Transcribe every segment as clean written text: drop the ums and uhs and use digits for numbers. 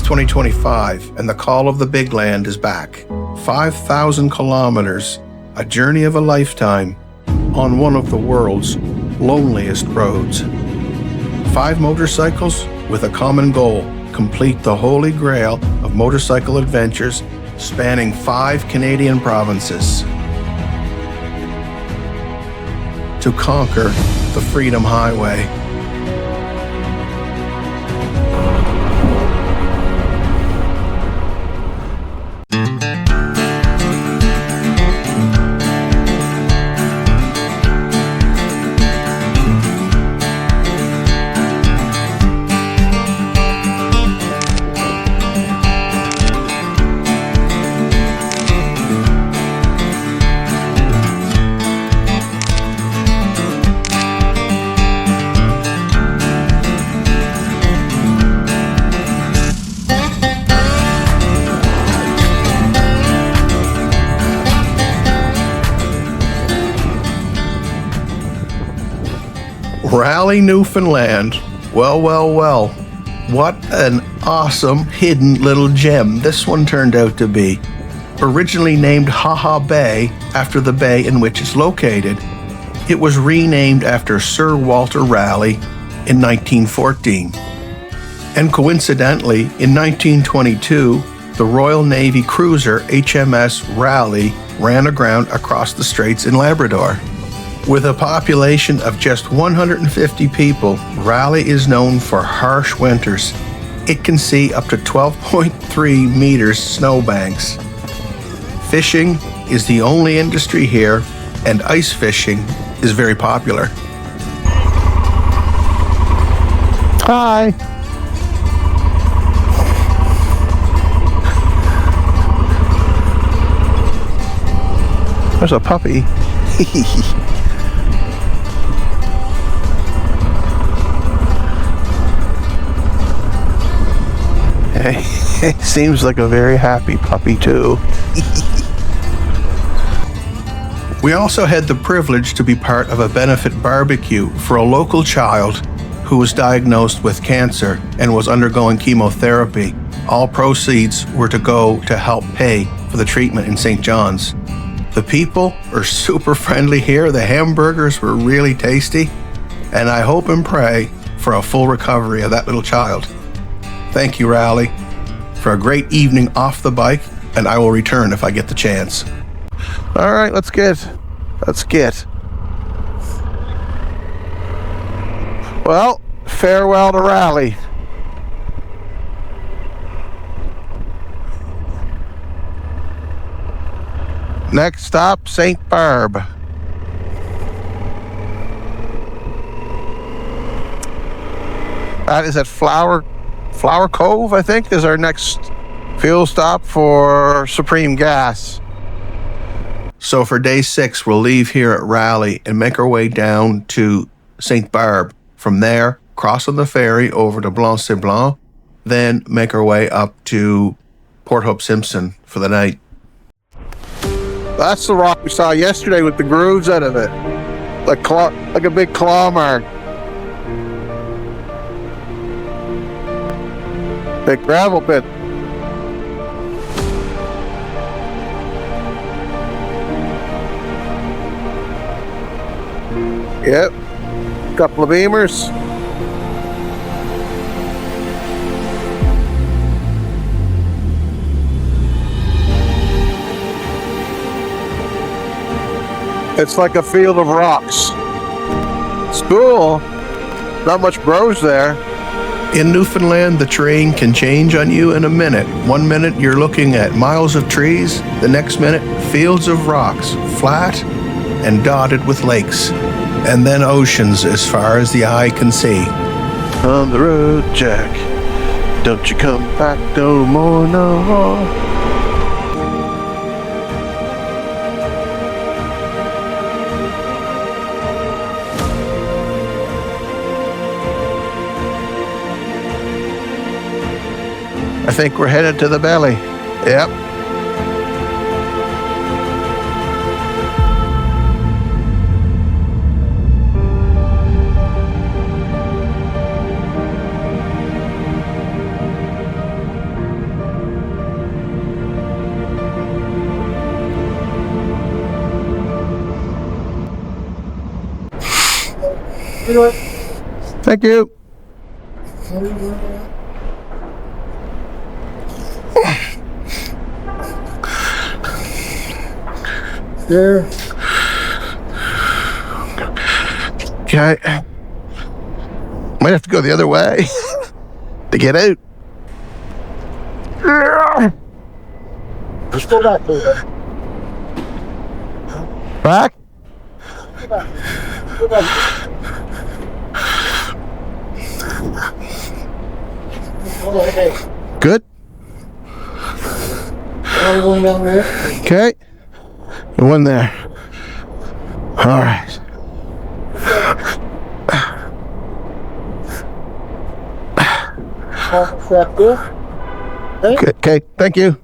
2025, and the call of the big land is back. 5,000 kilometers, a journey of a lifetime, on one of the world's loneliest roads. 5 motorcycles with a common goal: complete the holy grail of motorcycle adventures spanning 5 Canadian provinces. To conquer the Freedom Highway. Raleigh, Newfoundland. Well. What an awesome hidden little gem this one turned out to be. Originally named Haha Bay after the bay in which it's located, it was renamed after Sir Walter Raleigh in 1914. And coincidentally, in 1922, the Royal Navy cruiser HMS Raleigh ran aground across the straits in Labrador. With a population of just 150 people, Raleigh is known for harsh winters. It can see up to 12.3 meters snowbanks. Fishing is the only industry here, and ice fishing is very popular. Hi. There's a puppy. Seems like a very happy puppy too. We also had the privilege to be part of a benefit barbecue for a local child who was diagnosed with cancer and was undergoing chemotherapy. All proceeds were to go to help pay for the treatment in St. John's. The people are super friendly here. The hamburgers were really tasty, and I hope and pray for a full recovery of that little child. Thank you, Raleigh, for a great evening off the bike, and I will return if I get the chance. All right, let's get. Well, farewell to Raleigh. Next stop, St. Barbe. That is at Flower Cove, I think, is our next fuel stop for Supreme Gas. So for day 6, we'll leave here at Raleigh and make our way down to St. Barbe. From there, cross on the ferry over to Blanc-Sablon, then make our way up to Port Hope Simpson for the night. That's the rock we saw yesterday with the grooves out of it. Like a big claw mark. Big gravel pit. Yep. Couple of beamers. It's like a field of rocks. It's cool. Not much grows there. In Newfoundland, the terrain can change on you in a minute. 1 minute you're looking at miles of trees, the next minute fields of rocks, flat and dotted with lakes, and then oceans as far as the eye can see. On the road, Jack, don't you come back no more, no more. I think we're headed to the belly. Yep. Thank you. There. Okay. Might have to go the other way to get out. Let's go back there. Back? Go back. Go back. Okay. Good. Going down there. Okay. And one there. All right. Okay, thank you.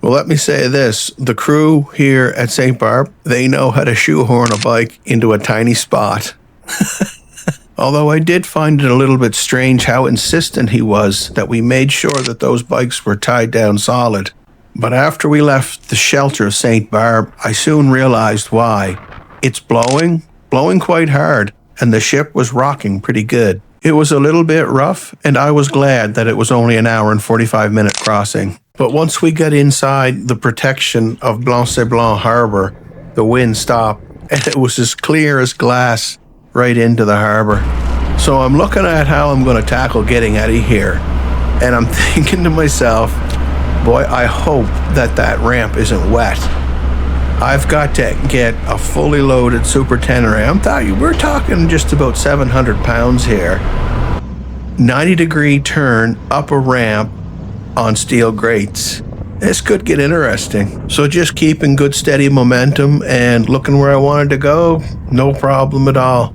Well, let me say this. The crew here at St. Barbe, they know how to shoehorn a bike into a tiny spot. Although I did find it a little bit strange how insistent he was that we made sure that those bikes were tied down solid. But after we left the shelter of St. Barbe, I soon realized why. It's blowing quite hard, and the ship was rocking pretty good. It was a little bit rough, and I was glad that it was only an hour and 45-minute crossing. But once we got inside the protection of Blanc-Sablon Harbour, the wind stopped, and it was as clear as glass right into the harbour. So I'm looking at how I'm going to tackle getting out of here, and I'm thinking to myself, boy, I hope that ramp isn't wet. I've got to get a fully loaded SuperTenere. We're talking just about 700 pounds here. 90-degree turn up a ramp on steel grates. This could get interesting. So just keeping good steady momentum and looking where I wanted to go, no problem at all.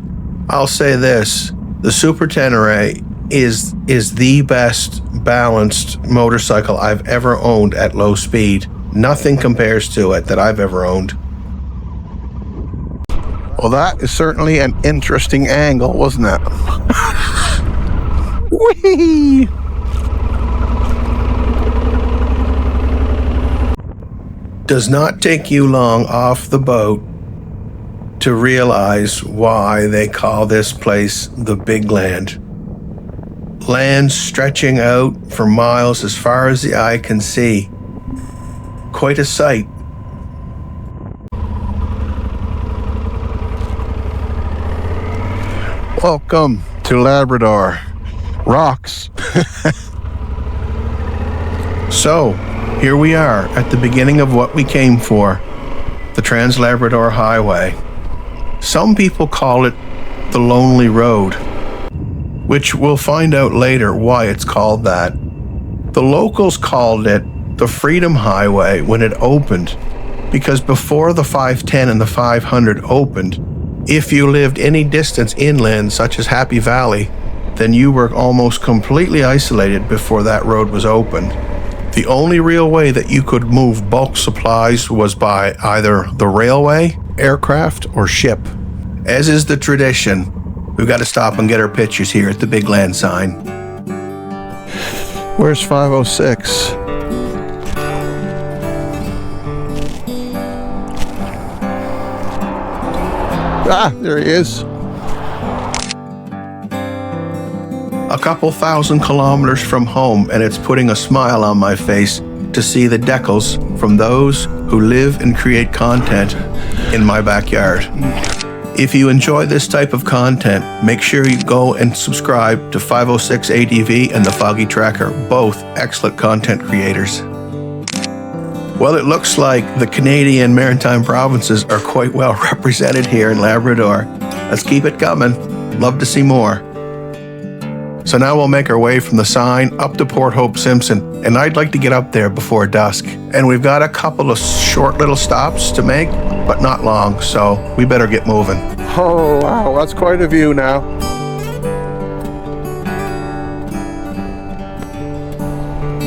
I'll say this, the SuperTenere is the best balanced motorcycle I've ever owned at low speed. Nothing compares to it that I've ever owned. Well, that is certainly an interesting angle, wasn't it? Whee! Does not take you long off the boat to realize why they call this place the Big Land. Land stretching out for miles as far as the eye can see. Quite a sight. Welcome to Labrador. Rocks. So, here we are at the beginning of what we came for, the Trans Labrador Highway. Some people call it the Lonely Road, which we'll find out later why it's called that. The locals called it the Freedom Highway when it opened, because before the 510 and the 500 opened, if you lived any distance inland, such as Happy Valley, then you were almost completely isolated before that road was opened. The only real way that you could move bulk supplies was by either the railway, aircraft, or ship. As is the tradition, we've got to stop and get our pictures here at the Big Land sign. Where's 506? Ah, there he is. A couple thousand kilometers from home, and it's putting a smile on my face to see the decals from those who live and create content in my backyard. If you enjoy this type of content, make sure you go and subscribe to 506 ADV and the Foggy Tracker, both excellent content creators. Well, it looks like the Canadian Maritime provinces are quite well represented here in Labrador. Let's keep it coming. Love to see more. So now we'll make our way from the sign up to Port Hope Simpson, and I'd like to get up there before dusk. And we've got a couple of short little stops to make, but not long, so we better get moving. Oh, wow, that's quite a view now.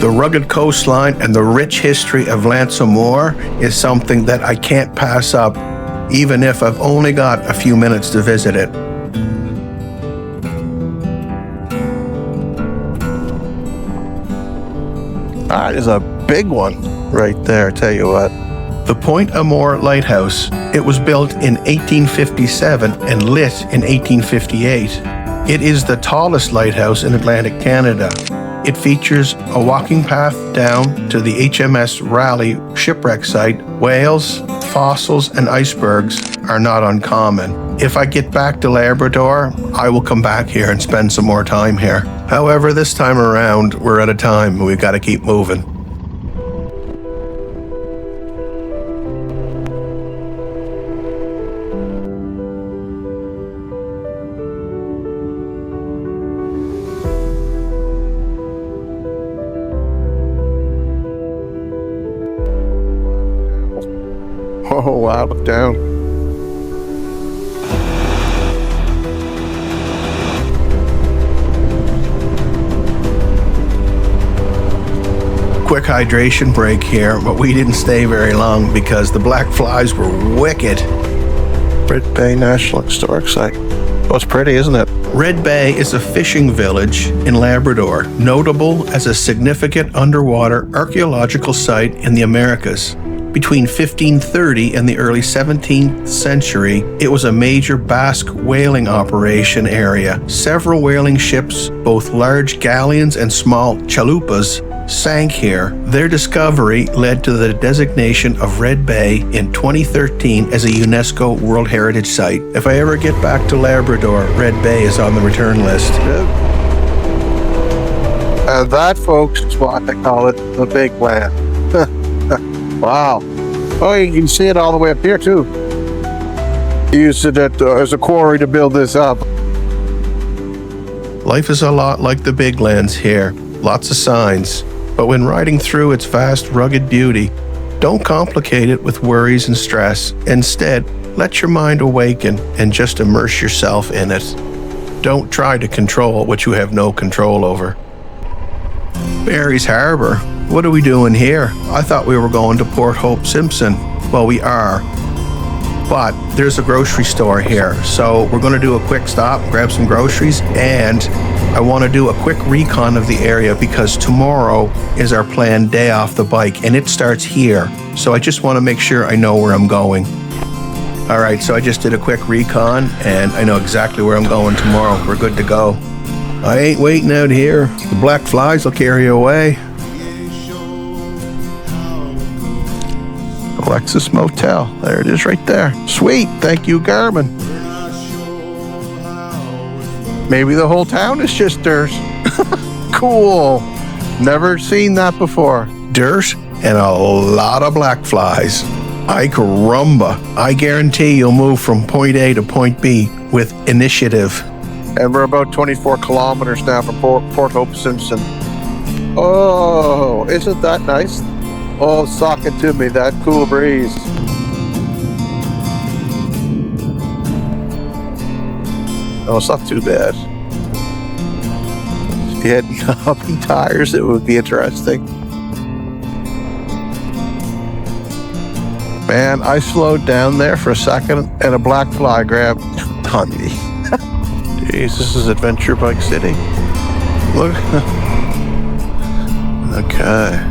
The rugged coastline and the rich history of Amour is something that I can't pass up, even if I've only got a few minutes to visit it. That is a big one right there, tell you what. The Point Amour Lighthouse It was built in 1857 and lit in 1858. It is the tallest lighthouse in Atlantic Canada. It features a walking path down to the HMS Raleigh shipwreck site. Whales, fossils, and icebergs are not uncommon. If I get back to Labrador, I will come back here and spend some more time here. However, this time around, we're out of time and we've got to keep moving. Oh, wow, look down. Quick hydration break here, but we didn't stay very long because the black flies were wicked. Red Bay National Historic Site. Oh, it's pretty, isn't it? Red Bay is a fishing village in Labrador, notable as a significant underwater archaeological site in the Americas. Between 1530 and the early 17th century, it was a major Basque whaling operation area. Several whaling ships, both large galleons and small chalupas, sank here. Their discovery led to the designation of Red Bay in 2013 as a UNESCO World Heritage Site. If I ever get back to Labrador, Red Bay is on the return list. And that, folks, is what they call it, the big land. Wow. Oh, you can see it all the way up here, too. He used it as a quarry to build this up. Life is a lot like the big lands here. Lots of signs. But when riding through its vast, rugged beauty, don't complicate it with worries and stress. Instead, let your mind awaken and just immerse yourself in it. Don't try to control what you have no control over. Barry's Harbour. What are we doing here? I thought we were going to Port Hope Simpson. Well, we are. But there's a grocery store here. So we're going to do a quick stop, grab some groceries, and I want to do a quick recon of the area because tomorrow is our planned day off the bike and it starts here. So I just want to make sure I know where I'm going. All right, so I just did a quick recon and I know exactly where I'm going tomorrow. We're good to go. I ain't waiting out here. The black flies will carry you away. Alexis Motel. There it is right there. Sweet. Thank you, Garmin. Maybe the whole town is just dirt. Cool. Never seen that before. Dirt and a lot of black flies. Ay caramba. I guarantee you'll move from point A to point B with initiative. And we're about 24 kilometers now from Port Hope Simpson. Oh, isn't that nice? Oh, sock it to me, that cool breeze. Oh, it's not too bad. If you had knobbly tires, it would be interesting. Man, I slowed down there for a second and a black fly grabbed on me. Jeez, this is Adventure Bike City. Look. Okay.